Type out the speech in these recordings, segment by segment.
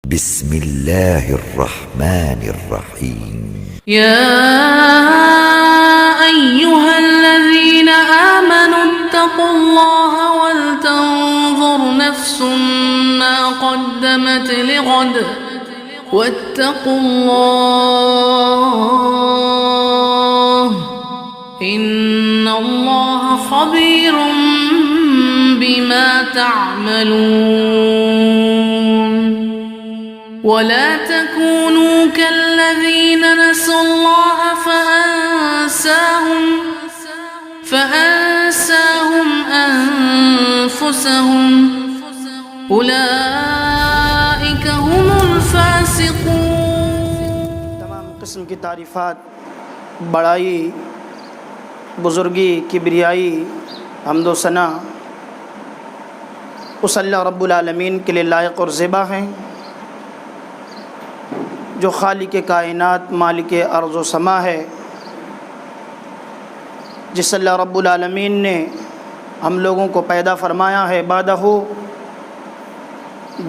بسم الله الرحمن الرحيم. يا أيها الذين آمنوا اتقوا الله ولتنظر نفس ما قدمت لغد واتقوا الله إن الله خبير بما تعملون ولا تكونوا كالذين نسوا الله فأنساهم أنفسهم أولئك هم الفاسقون. تمام قسم کی تعریفات، بڑائی، بزرگی، کبریائی، حمد و ثنا اس اللہ رب العالمین کے لیے لائق اور زیبا ہیں جو خالق کائنات، مالک ارض و سما ہے، جس اللہ رب العالمین نے ہم لوگوں کو پیدا فرمایا ہے. بعدہ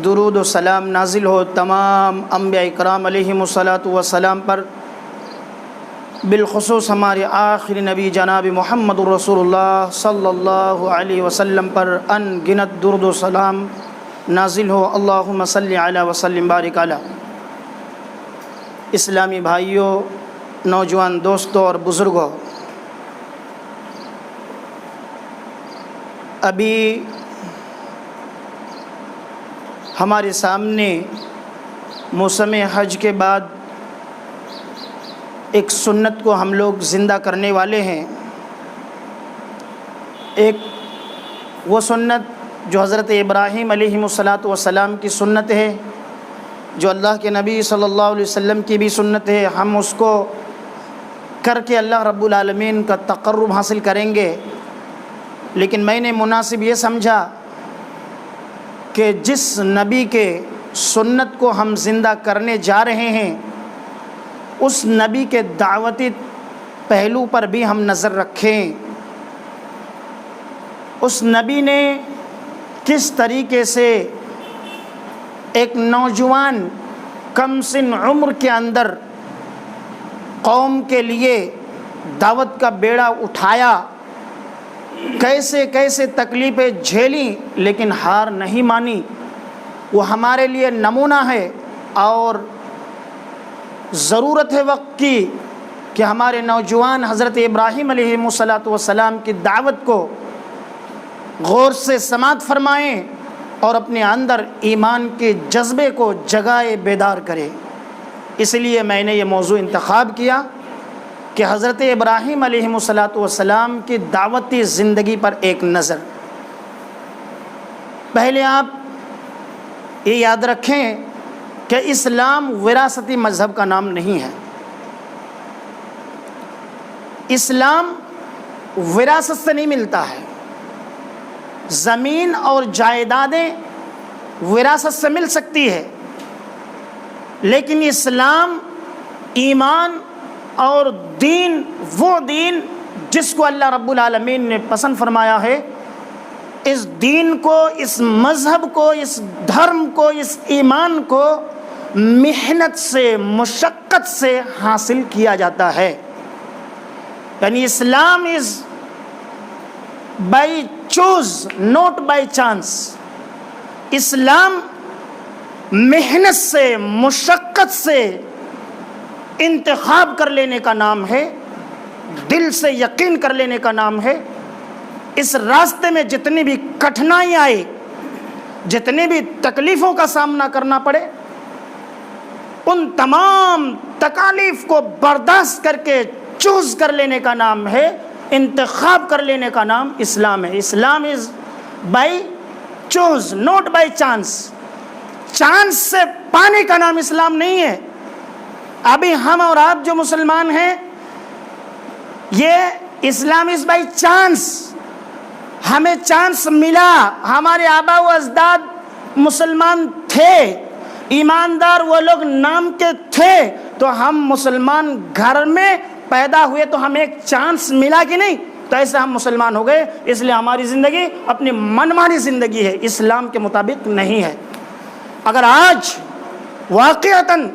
درود و سلام نازل ہو تمام انبیاء اکرام علیہم الصلاۃ والسلام پر، بالخصوص ہمارے آخری نبی جناب محمد رسول اللہ صلی اللہ علیہ وسلم پر ان گنت درود و سلام نازل ہو. اللہم صلی علی وسلم بارک علی. اسلامی بھائیوں، نوجوان دوستوں اور بزرگوں، ابھی ہمارے سامنے موسم حج کے بعد ایک سنت کو ہم لوگ زندہ کرنے والے ہیں. ایک وہ سنت جو حضرت ابراہیم علیہ السلام کی سنت ہے، جو اللہ کے نبی صلی اللہ علیہ وسلم کی بھی سنت ہے. ہم اس کو کر کے اللہ رب العالمین کا تقرب حاصل کریں گے. لیکن میں نے مناسب یہ سمجھا کہ جس نبی کے سنت کو ہم زندہ کرنے جا رہے ہیں، اس نبی کے دعوتی پہلو پر بھی ہم نظر رکھیں. اس نبی نے کس طریقے سے ایک نوجوان کم سن عمر کے اندر قوم کے لیے دعوت کا بیڑا اٹھایا، کیسے کیسے تکلیفیں جھیلیں لیکن ہار نہیں مانی، وہ ہمارے لیے نمونہ ہے. اور ضرورت ہے وقت کی کہ ہمارے نوجوان حضرت ابراہیم علیہ السلام کی دعوت کو غور سے سماعت فرمائیں اور اپنے اندر ایمان کے جذبے کو جگائے بیدار کرے. اس لیے میں نے یہ موضوع انتخاب کیا کہ حضرت ابراہیم علیہ السلام کی دعوتی زندگی پر ایک نظر. پہلے آپ یہ یاد رکھیں کہ اسلام وراثتی مذہب کا نام نہیں ہے. اسلام وراثت سے نہیں ملتا ہے. زمین اور جائیدادیں وراثت سے مل سکتی ہے، لیکن اسلام، ایمان اور دین، وہ دین جس کو اللہ رب العالمین نے پسند فرمایا ہے، اس دین کو، اس مذہب کو، اس دھرم کو، اس ایمان کو محنت سے، مشقت سے حاصل کیا جاتا ہے. یعنی Islam is by choose, not by chance. اسلام محنت سے، مشقت سے انتخاب کر لینے کا نام ہے، دل سے یقین کر لینے کا نام ہے. اس راستے میں جتنی بھی کٹھنائی آئے، جتنی بھی تکلیفوں کا سامنا کرنا پڑے، ان تمام تکالیف کو برداشت کر کے چوز کر لینے کا نام ہے، انتخاب کر لینے کا نام اسلام ہے. Islam is by choose, not by chance. Chance سے پانے کا نام اسلام نہیں ہے. ابھی ہم اور آپ جو مسلمان ہیں، یہ اسلام از بائی چانس. ہمیں چانس ملا، ہمارے آبا و اجداد مسلمان تھے، ایماندار وہ لوگ نام کے تھے، تو ہم مسلمان گھر میں پیدا ہوئے تو ہمیں ایک چانس ملا کہ نہیں، تو ایسے ہم مسلمان ہو گئے. اس لیے ہماری زندگی اپنی منمانی زندگی ہے، اسلام کے مطابق نہیں ہے. اگر آج واقعتاً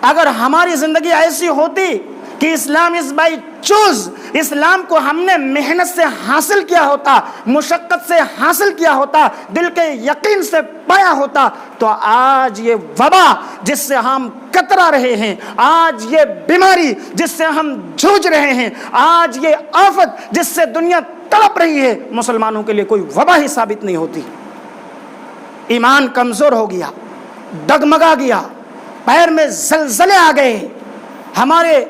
اگر ہماری زندگی ایسی ہوتی کہ اسلام از بائی چوز، اسلام کو ہم نے محنت سے حاصل کیا ہوتا، مشقت سے حاصل کیا ہوتا، دل کے یقین سے پایا ہوتا، تو آج یہ وبا جس سے ہم کترا رہے ہیں، آج یہ بیماری جس سے ہم جھوج رہے ہیں، آج یہ آفت جس سے دنیا تڑپ رہی ہے، مسلمانوں کے لیے کوئی وبا ہی ثابت نہیں ہوتی۔ ایمان کمزور ہو گیا، ڈگمگا گیا، پیر میں زلزلے آ گئے، ہمارے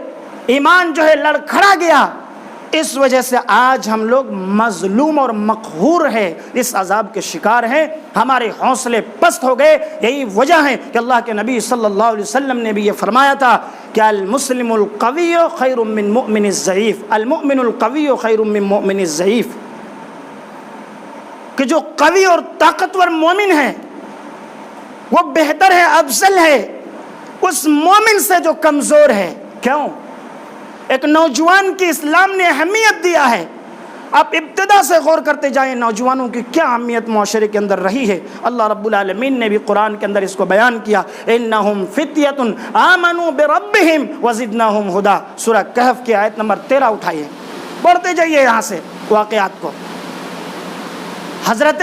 ایمان جو ہے لڑکھڑا گیا۔ اس وجہ سے آج ہم لوگ مظلوم اور مقہور ہیں، اس عذاب کے شکار ہیں، ہمارے حوصلے پست ہو گئے۔ یہی وجہ ہے کہ اللہ کے نبی صلی اللہ علیہ وسلم نے بھی یہ فرمایا تھا کہ المسلم القوی خیر من مؤمن الضعیف، المؤمن القوی خیر من مؤمن الضعیف، کہ جو قوی اور طاقتور مومن ہے وہ بہتر ہے، افضل ہے اس مومن سے جو کمزور ہے۔ کیوں؟ ایک نوجوان کی اسلام نے اہمیت دیا ہے۔ آپ ابتدا سے غور کرتے جائیں نوجوانوں کی کیا اہمیت معاشرے کے اندر رہی ہے۔ اللہ رب العالمین نے بھی قرآن کے اندر اس کو بیان کیا، انہم فتیۃ آمنوا بربہم وزدناہم ہدی، سورہ کہف کی آیت نمبر 13 اٹھائیے، پڑھتے جائیے یہاں سے واقعات کو۔ حضرت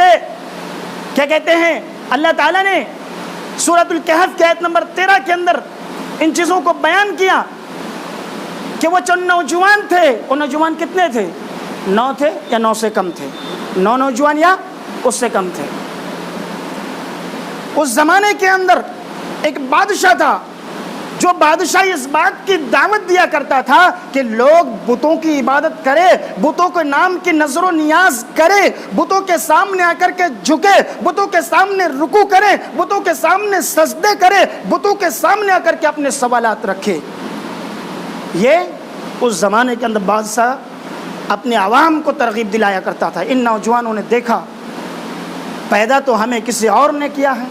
کیا کہتے ہیں، اللہ تعالیٰ نے سورۃ الکہف کی آیت نمبر 13 کے اندر ان چیزوں کو بیان کیا کہ وہ چند نوجوان تھے، وہ نوجوان کتنے تھے؟ 9 تھے یا 9 سے کم تھے؟ 9 نوجوان یا اس سے کم تھے۔ اس زمانے کے اندر ایک بادشاہ تھا جو بادشاہ اس بات کی دعوت دیا کرتا تھا کہ لوگ بتوں کی عبادت کرے، بتوں کے نام کی نظر و نیاز کرے، بتوں کے سامنے آ کر کے جھکے، بتوں کے سامنے رکوع کرے، بتوں کے سامنے سجدے کرے، بتوں کے سامنے آ کر کے اپنے سوالات رکھے۔ یہ اس زمانے کے اندر بادشاہ اپنے عوام کو ترغیب دلایا کرتا تھا۔ ان نوجوانوں نے دیکھا پیدا تو ہمیں کسی اور نے کیا ہے،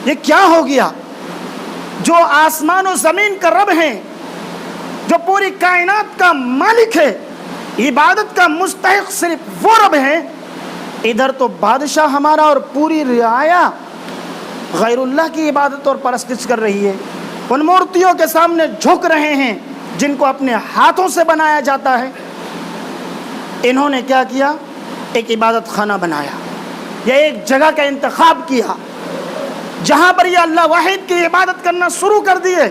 یہ کیا ہو گیا؟ جو آسمان و زمین کا رب ہے، جو پوری کائنات کا مالک ہے، عبادت کا مستحق صرف وہ رب ہے، ادھر تو بادشاہ ہمارا اور پوری رعایا غیر اللہ کی عبادت اور پرستش کر رہی ہے، ان مورتیوں کے سامنے جھک رہے ہیں جن کو اپنے ہاتھوں سے بنایا جاتا ہے۔ انہوں نے کیا کیا؟ ایک عبادت خانہ بنایا، یا ایک جگہ کا انتخاب کیا جہاں پر یہ اللہ واحد کی عبادت کرنا شروع کر دیے۔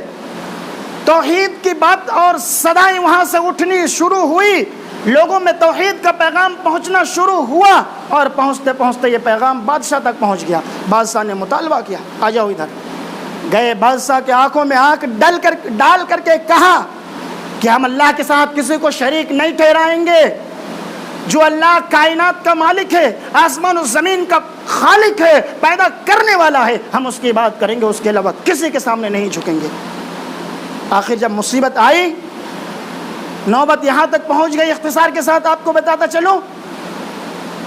توحید کی بات اور صدائیں وہاں سے اٹھنی شروع ہوئی، لوگوں میں توحید کا پیغام پہنچنا شروع ہوا، اور پہنچتے پہنچتے یہ پیغام بادشاہ تک پہنچ گیا۔ بادشاہ نے مطالبہ کیا، آ جاؤ ادھر۔ گئے، بادشاہ کے آنکھوں میں آنکھ ڈال کر کے کہا کہ ہم اللہ کے ساتھ کسی کو شریک نہیں ٹھہرائیں گے۔ جو اللہ کائنات کا مالک ہے، آسمان و زمین کا خالق ہے، پیدا کرنے والا ہے، ہم اس کی عبادت کریں گے، اس کے علاوہ کسی کے سامنے نہیں جھکیں گے۔ آخر جب مصیبت آئی، نوبت یہاں تک پہنچ گئی، اختصار کے ساتھ آپ کو بتاتا چلوں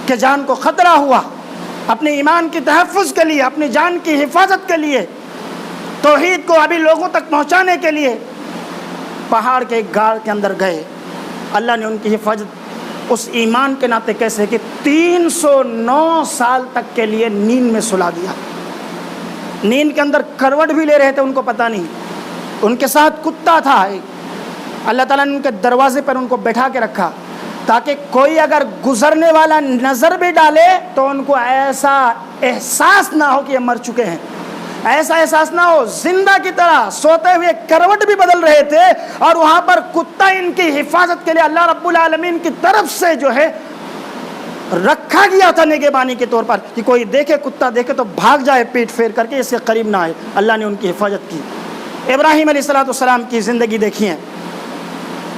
کہ جان کو خطرہ ہوا، اپنے ایمان کی تحفظ کے لیے، اپنی جان کی حفاظت کے لیے، توحید کو ابھی لوگوں تک پہنچانے کے لیے پہاڑ کے ایک غار کے اندر گئے۔ اللہ نے ان کی حفاظت اس ایمان کے ناطے کیسے کہ 309 سال تک کے لیے نیند میں سلا دیا۔ نیند کے اندر کروٹ بھی لے رہے تھے، ان کو پتہ نہیں۔ ان کے ساتھ کتا تھا، اللہ تعالیٰ نے ان کے دروازے پر ان کو بٹھا کے رکھا تاکہ کوئی اگر گزرنے والا نظر بھی ڈالے تو ان کو ایسا احساس نہ ہو کہ یہ مر چکے ہیں، ایسا احساس نہ ہو، زندہ کی طرح سوتے ہوئے کروٹ بھی بدل رہے تھے، اور وہاں پر کتا ان کی حفاظت کے لیے اللہ رب العالمین کی طرف سے جو ہے رکھا گیا تھا نگہبانی کے طور پر، کہ کوئی دیکھے، کتا دیکھے تو بھاگ جائے پیٹ پھیر کر کے، اس سے قریب نہ آئے۔ اللہ نے ان کی حفاظت کی۔ ابراہیم علیہ السلام کی زندگی دیکھیے۔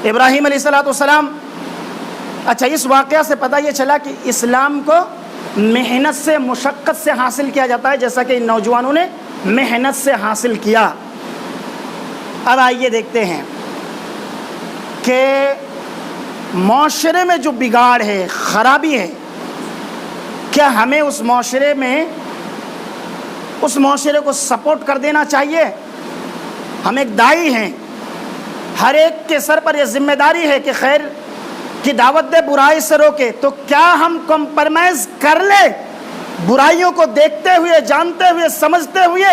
ابراہیم علیہ السلام، اچھا اس واقعہ سے پتہ یہ چلا کہ اسلام کو محنت سے، مشقت سے حاصل کیا جاتا ہے، جیسا کہ ان نوجوانوں نے محنت سے حاصل کیا۔ اب آئیے دیکھتے ہیں کہ معاشرے میں جو بگاڑ ہے، خرابی ہے، کیا ہمیں اس معاشرے کو سپورٹ کر دینا چاہیے؟ ہم ایک داعی ہیں، ہر ایک کے سر پر یہ ذمہ داری ہے کہ خیر کی دعوت دے، برائی سے روکے۔ تو کیا ہم کمپرمائز کر لیں، برائیوں کو دیکھتے ہوئے، جانتے ہوئے، سمجھتے ہوئے،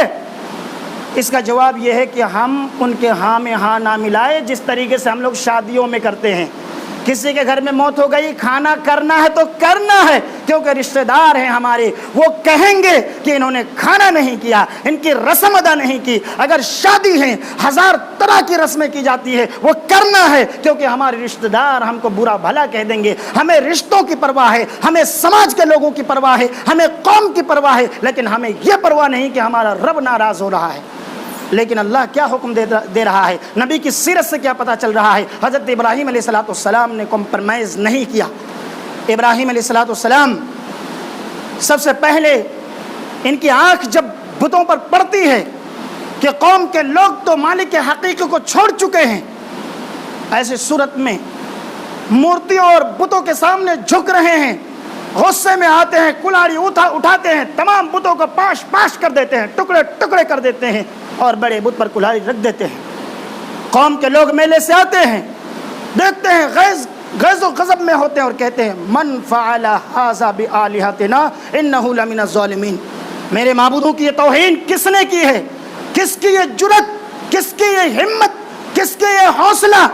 اس کا جواب یہ ہے کہ ہم ان کے ہاں میں ہاں نہ ملائے، جس طریقے سے ہم لوگ شادیوں میں کرتے ہیں. کسی کے گھر میں موت ہو گئی، کھانا کرنا ہے تو کرنا ہے، کیونکہ رشتہ دار ہیں ہمارے، وہ کہیں گے کہ انہوں نے کھانا نہیں کیا، ان کی رسم ادا نہیں کی. اگر شادی ہے، 1000 طرح کی رسمیں کی جاتی ہے، وہ کرنا ہے، کیونکہ ہمارے رشتہ دار ہم کو برا بھلا کہہ دیں گے. ہمیں رشتوں کی پرواہ ہے، ہمیں سماج کے لوگوں کی پرواہ ہے، ہمیں قوم کی پرواہ ہے، لیکن ہمیں یہ پرواہ نہیں کہ ہمارا رب ناراض ہو رہا ہے. لیکن اللہ کیا حکم دے رہا ہے، نبی کی سیرت سے کیا پتہ چل رہا ہے. حضرت ابراہیم علیہ السلام نے کمپرمائز نہیں کیا. ابراہیم علیہ السلام سب سے پہلے ان کی آنکھ جب بتوں پر پڑتی ہے کہ قوم کے لوگ تو مالک حقیقی کو چھوڑ چکے ہیں، ایسے صورت میں مورتیوں اور بتوں کے سامنے جھک رہے ہیں، غصے میں آتے ہیں، کلاڑی اٹھاتے ہیں، تمام بتوں کو پاش کر دیتے ہیں، ٹکڑے ٹکڑے کر دیتے ہیں اور بڑے بت پر کلاڑی رکھ دیتے ہیں. قوم کے لوگ میلے سے آتے ہیں، دیکھتے ہیں، غیظ و غضب میں ہوتے ہیں اور کہتے ہیں من فعل ھذا بآلہتنا انہ لمن الظالمین. میرے معبودوں کی یہ توہین کس نے کی ہے؟ کس کی یہ جرت، کس کی یہ ہمت، کس کی یہ حوصلہ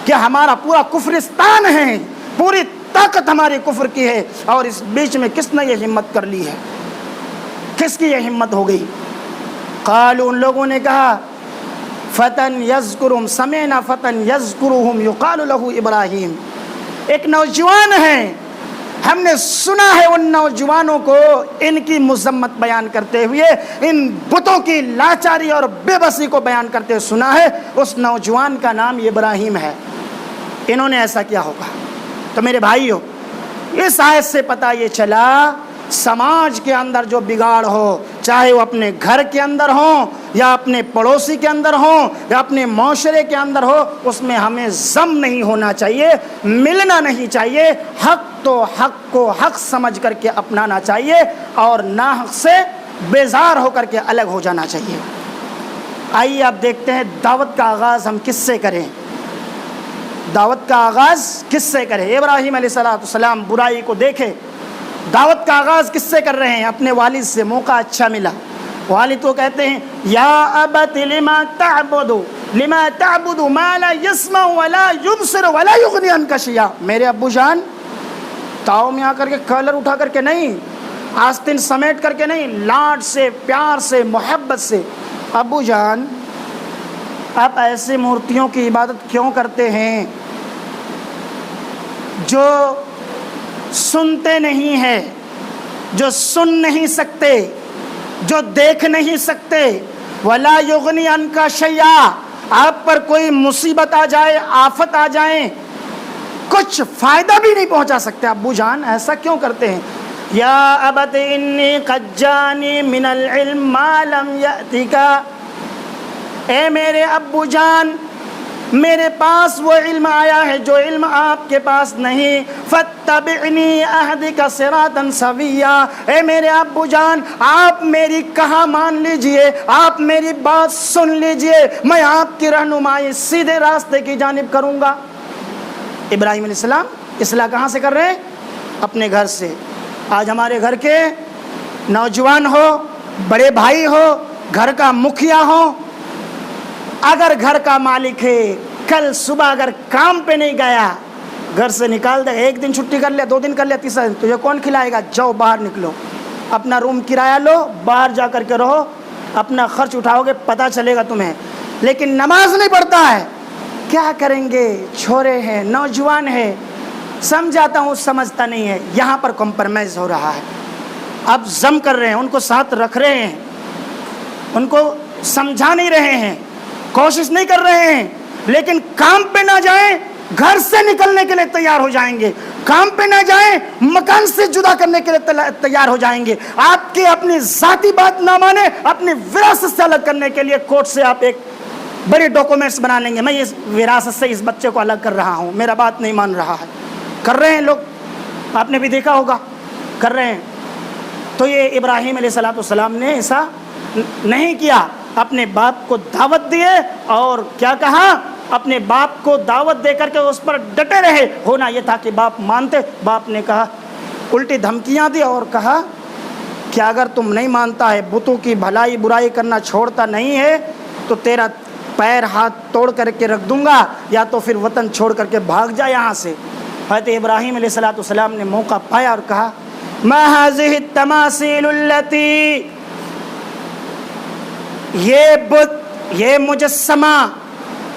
کہ ہمارا پورا کفرستان ہے، پوری طاقت ہماری کفر کی ہے، اور اس بیچ میں کس نے یہ ہمت کر لی ہے؟ کس کی یہ ہمت ہو گئی؟ قالوا، ان لوگوں نے کہا فتن یذکرہم، سمعنا فتن یذکرہم یقال لہ ابراہیم. ایک نوجوان ہے، ہم نے سنا ہے ان نوجوانوں کو ان کی مذمت بیان کرتے ہوئے، ان بتوں کی لاچاری اور بے بسی کو بیان کرتے ہوئے سنا ہے. اس نوجوان کا نام ابراہیم ہے. انہوں نے ایسا کیا ہوگا؟ تو میرے بھائیو، اس آیت سے پتہ یہ چلا سماج کے اندر جو بگاڑ ہو، چاہے وہ اپنے گھر کے اندر ہوں یا اپنے پڑوسی کے اندر ہوں یا اپنے معاشرے کے اندر ہو، اس میں ہمیں ضم نہیں ہونا چاہیے، ملنا نہیں چاہیے. حق تو حق کو حق سمجھ کر کے اپنانا چاہیے اور ناحق سے بیزار ہو کر کے الگ ہو جانا چاہیے. آئیے اب دیکھتے ہیں دعوت کا آغاز ہم کس سے کریں. دعوت کا آغاز کس سے کریں؟ ابراہیم علیہ السلام برائی کو دیکھے، دعوت کا آغاز کس سے کر رہے ہیں؟ اپنے والد سے. موقع اچھا ملا، والد کو کہتے ہیں یا ابت لما تعبد ما لا يسمع ولا يبصر ولا يغني عنك شيئا. میرے ابو جان، تاؤ میں آ کر کے کالر اٹھا کر کے نہیں، آستین سمیٹ کر کے نہیں، لاڈ سے، پیار سے، محبت سے. ابو جان، آپ ایسے مورتیوں کی عبادت کیوں کرتے ہیں جو سنتے نہیں ہیں، جو سن نہیں سکتے، جو دیکھ نہیں سکتے؟ ولا یغنی عنک شیئا، آپ پر کوئی مصیبت آ جائے، آفت آ جائیں، کچھ فائدہ بھی نہیں پہنچا سکتے. ابو جان ایسا کیوں کرتے ہیں؟ یا ابت انی قد جانی من العلم ما لم یأتک، اے میرے ابو جان، میرے پاس وہ علم آیا ہے جو علم آپ کے پاس نہیں. فاتبعنی اہدک صراطا سویا، اے میرے ابو جان، آپ میری کہا مان لیجئے، آپ میری بات سن لیجئے، میں آپ کی رہنمائی سیدھے راستے کی جانب کروں گا. ابراہیم علیہ السلام اصلاح کہاں سے کر رہے ہیں؟ اپنے گھر سے. آج ہمارے گھر کے نوجوان ہو، بڑے بھائی ہو، گھر کا مکھیا ہو، اگر گھر کا مالک ہے، کل صبح اگر کام پہ نہیں گیا، گھر سے نکال دے، 1 دن چھٹی کر لیا، 2 دن کر لیا، تیسرا دن تجھے کون کھلائے گا؟ جاؤ باہر نکلو، اپنا روم کرایہ لو، باہر جا کر کے رہو، اپنا خرچ اٹھاؤ گے، پتہ چلے گا تمہیں. لیکن نماز نہیں پڑھتا ہے، کیا کریں گے؟ چھوڑے ہیں، نوجوان ہے، سمجھاتا ہوں سمجھتا نہیں ہے. یہاں پر کمپرمائز ہو رہا ہے. اب ضم کر رہے ہیں، ان کو ساتھ رکھ رہے ہیں، ان کو سمجھا نہیں رہے ہیں، کوشش نہیں کر رہے ہیں، لیکن کام پہ نہ جائیں، گھر سے نکلنے کے لیے تیار ہو جائیں گے. کام پہ نہ جائیں، مکان سے جدا کرنے کے لیے تیار ہو جائیں گے. آپ کی اپنی ذاتی بات نہ مانے، اپنی وراثت سے الگ کرنے کے لیے کورٹ سے آپ ایک بڑی ڈاکومنٹس بنا لیں گے، میں اس وراثت سے اس بچے کو الگ کر رہا ہوں، میرا بات نہیں مان رہا ہے. کر رہے ہیں لوگ، آپ نے بھی دیکھا ہوگا، کر رہے ہیں. تو یہ ابراہیم علیہ السلام نے ایسا نہیں کیا. اپنے باپ کو دعوت دیے اور کیا کہا؟ اپنے باپ کو دعوت دے کر کے اس پر ڈٹے رہے. ہونا یہ تھا کہ باپ مانتے. باپ نے کہا، الٹی دھمکیاں دی اور کہا کہ اگر تم نہیں مانتا ہے بتوں کی بھلائی برائی کرنا چھوڑتا نہیں ہے تو تیرا پیر ہاتھ توڑ کر کے رکھ دوں گا، یا تو پھر وطن چھوڑ کر کے بھاگ جا یہاں سے۔ حضرت ابراہیم علیہ السلام نے موقع پایا اور کہا ما هذه التماثيل التي، یہ بت، یہ مجسمہ،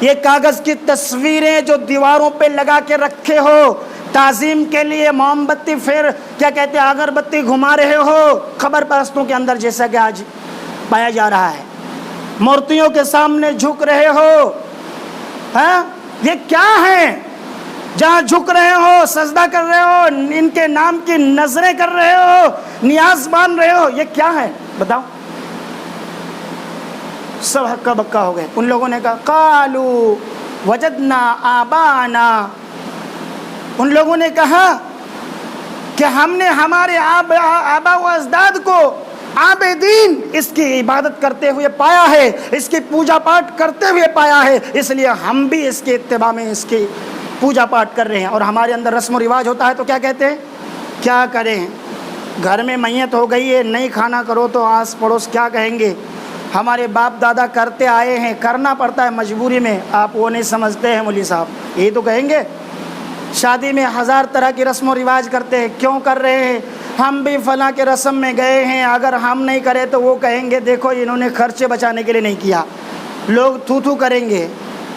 یہ کاغذ کی تصویریں جو دیواروں پہ لگا کے رکھے ہو تعظیم کے لیے، موم بتی پھر کیا کہتے ہیں اگر بتی گھما رہے ہو خبر پرستوں کے اندر، جیسا کہ آج پایا جا رہا ہے، مورتیوں کے سامنے جھک رہے ہو، ہاں یہ کیا ہے؟ جہاں جھک رہے ہو، سجدہ کر رہے ہو، ان کے نام کی نظریں کر رہے ہو، نیاز مان رہے ہو، یہ کیا ہے بتاؤ؟ سب ہکا بکا ہو گئے۔ ان لوگوں نے کہا قالوا وجدنا آبانا، ان لوگوں نے کہا کہ ہم نے ہمارے آبا و اجداد کو عابدین اس کی عبادت کرتے ہوئے پایا ہے، اس کی پوجا پاٹ کرتے ہوئے پایا ہے، اس لیے ہم بھی اس کے اتباع میں اس کی پوجا پاٹ کر رہے ہیں۔ اور ہمارے اندر رسم و رواج ہوتا ہے تو کیا کہتے ہیں؟ کیا کریں، گھر میں میت ہو گئی ہے نہیں کھانا کرو تو آس پڑوس کیا کہیں گے؟ ہمارے باپ دادا کرتے آئے ہیں، کرنا پڑتا ہے مجبوری میں، آپ وہ نہیں سمجھتے ہیں مولوی صاحب، یہی تو کہیں گے۔ شادی میں ہزار طرح کی رسم و رواج کرتے ہیں، کیوں کر رہے ہیں؟ ہم بھی فلاں کے رسم میں گئے ہیں، اگر ہم نہیں کرے تو وہ کہیں گے دیکھو انہوں نے خرچے بچانے کے لیے نہیں کیا، لوگ تھو تھو کریں گے،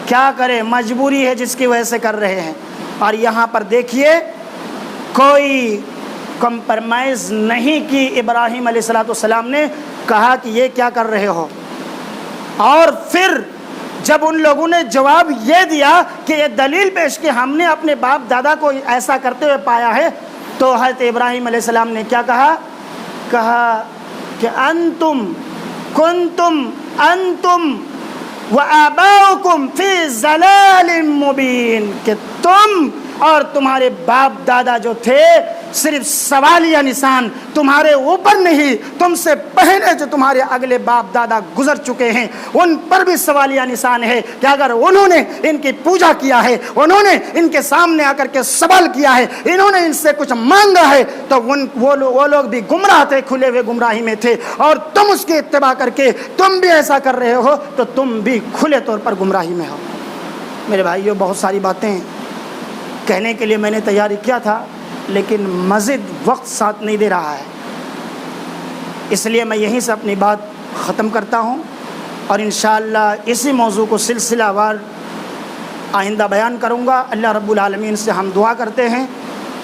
کیا کریں، مجبوری ہے جس کی وجہ سے کر رہے ہیں۔ اور یہاں پر دیکھیے کوئی کمپرمائز نہیں کی ابراہیم علیہ السلام نے، کہا کہ یہ کیا کر رہے ہو۔ اور پھر جب ان لوگوں نے جواب یہ دیا کہ یہ دلیل پیش کہ ہم نے اپنے باپ دادا کو ایسا کرتے ہوئے پایا ہے، تو حضرت ابراہیم علیہ السلام نے کیا کہا؟ کہا کہ انتم کنتم انتم وآباؤکم فی ضلال مبین، کہ تم اور تمہارے باپ دادا جو تھے صرف سوالیہ نشان تمہارے اوپر نہیں، تم سے پہلے جو تمہارے اگلے باپ دادا گزر چکے ہیں ان پر بھی سوالیہ نشان ہے کہ اگر انہوں نے ان کی پوجا کیا ہے، انہوں نے ان کے سامنے آ کر کے سوال کیا ہے، انہوں نے ان سے کچھ مانگا ہے، تو وہ لوگ بھی گمراہ تھے، کھلے ہوئے گمراہی میں تھے، اور تم اس کے اتباع کر کے تم بھی ایسا کر رہے ہو تو تم بھی کھلے طور پر گمراہی میں ہو۔ میرے بھائیو، بہت ساری باتیں کہنے کے لیے میں نے تیاری کیا تھا، لیکن مزید وقت ساتھ نہیں دے رہا ہے، اس لیے میں یہیں سے اپنی بات ختم کرتا ہوں، اور انشاءاللہ اسی موضوع کو سلسلہ وار آئندہ بیان کروں گا۔ اللہ رب العالمین سے ہم دعا کرتے ہیں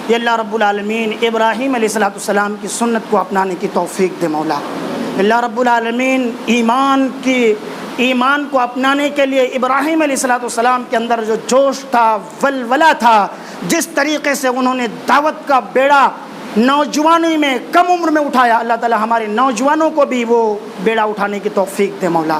کہ اللہ رب العالمین ابراہیم علیہ السلام کی سنت کو اپنانے کی توفیق دے مولا۔ اللہ رب العالمین ایمان کو اپنانے کے لیے ابراہیم علیہ السلام کے اندر جو جوش تھا، ولولہ تھا، جس طریقے سے انہوں نے دعوت کا بیڑا نوجوانی میں کم عمر میں اٹھایا، اللہ تعالی ہمارے نوجوانوں کو بھی وہ بیڑا اٹھانے کی توفیق دے مولا۔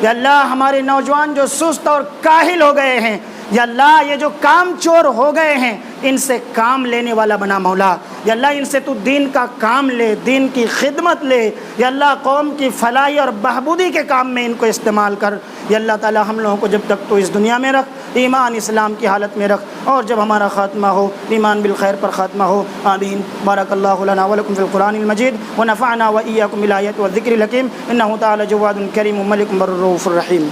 یا اللہ ہمارے نوجوان جو سست اور کاہل ہو گئے ہیں، یا اللہ یہ جو کام چور ہو گئے ہیں، ان سے کام لینے والا بنا مولا۔ یا اللہ ان سے تو دین کا کام لے، دین کی خدمت لے، یا اللہ قوم کی فلاحی اور بہبودی کے کام میں ان کو استعمال کر۔ یا اللہ تعالی ہم لوگوں کو جب تک تو اس دنیا میں رکھ، ایمان اسلام کی حالت میں رکھ، اور جب ہمارا خاتمہ ہو ایمان بالخیر پر خاتمہ ہو، آمین۔ بارک اللہ لنا ولکم فی القرآن المجید ونفعنا وإیاکم بالآیات والذکر الحکیم، انہ تعالی جواد کریم ملک بر رؤوف الرحیم۔